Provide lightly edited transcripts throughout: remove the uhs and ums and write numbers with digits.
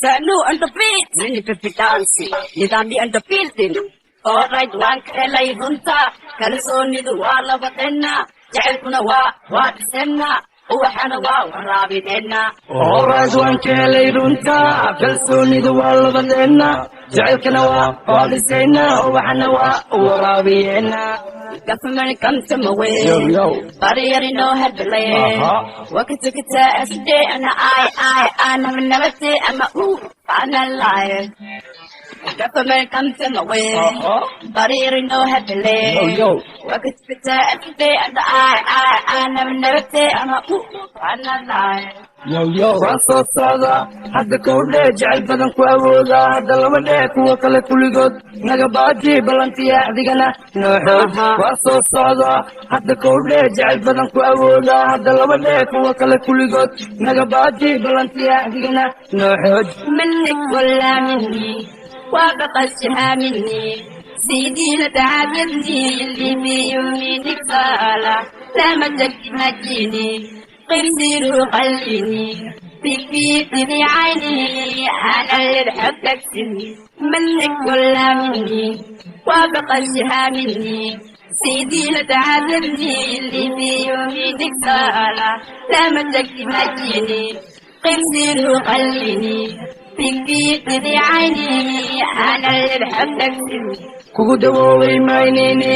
Sanu on the beat, mini pipi dancing, nidami on the building. Alright, one kelay hunta, kalsoni the wall of a tenna, Jalkuna what senna, Uahana Rabi tenna. Alright, one kelay hunta, kalsoni the wall of a tenna, Jalkana what senna, Uahana Rabi tenna. Government comes to my way. But I already know how to lay. Walk it to get as a day and I never say I'm a ooh, I'm a liar. Government comes to my way. But I already know how to lay. Walk it to get as a day and I never say I'm a ooh, I'm a liar. Raso sada, hadda kordhe jecel badan ku awooda hadda laba dhee kuwa kale kuligood naga baaji balantiya adigana nooxood waa soo socda hadda kordhe jecel badan ku awooda hadda laba dhee kuwa kale kuligood naga baaji balantiya adigana nooxood منك ولا مني وبقشها مني سيدي لتعبدني اللي في يمينك فالا لا مجك مجيني قرسي وخليني في عيني أنا اللي بحبك سني منك ولا مني وبقشها مني سيدي لتعبدني اللي في يمينك فالا لا مجك مجيني قرسي وخليني في عيني أنا اللي بحبك سني kugu dawooway maynayne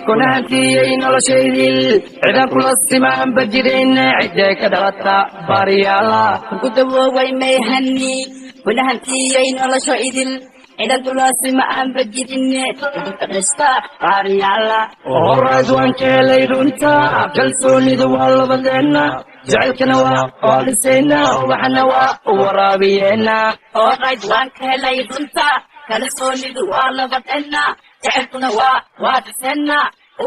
kunahantiyey noloshaydil cidaan kula simaanba jirin cidday ka dhalata baariyaala kugu dawooway mayhani kunahantiyey nolosho idil cidan kula simaanba jirin cidka dhashta baariyaala Alright, waan ka helay runta kalsoonida waa labadeenna jacaylkana waa dhisayna waxana waa waraabiyeena Alright, waan ka helay runta kalsoonidu waa labadeenna jacaylkuna waa dhisayna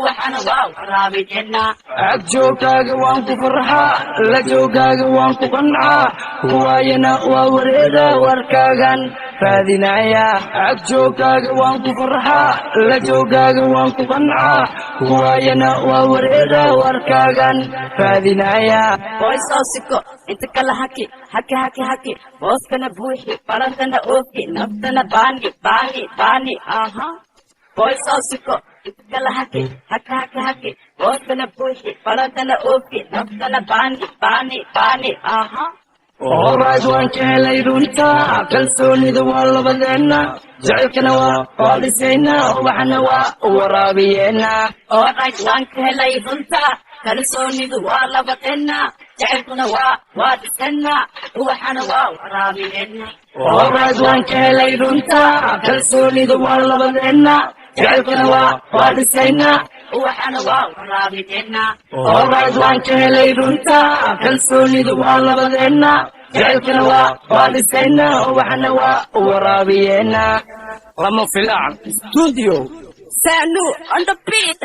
waxana waa waraabiyeena ag joogaaga waan ku farxaa la joogaaga waan ku qancaa kuwaayana waa wareega warkaagan raadinaya ag joogaaga waan ku farxaa la joogaaga waan ku qancaa kuwaayana waa wareega warkaagan raadinaya Boysosiko inta kala haki booskana buuxi barantana oofi naftana baani aha Boysosiko inta kala haki booskana buuxi barantana oofi naftana baani aha Alright, waan ka helay runta kalsoonida waa labadeenna jacaylkana waa dhisayna waxana waa waraabiyeena Alright, waan ka helay runta kalsoonidu waa labadeenna jacaylkuna waa dhisayna waxana waa waraabiyeena Alright, waan ka helay runta kalsoonida waa labadeenna jacaylkana waa dhisayna waxana waa waraabiyeena Alright, waan ka helay runta kalsoonida waa labadeenna jacaylkana waa dhisayna waxana waa waraabiyeena lama filaan studio Sanu on the beat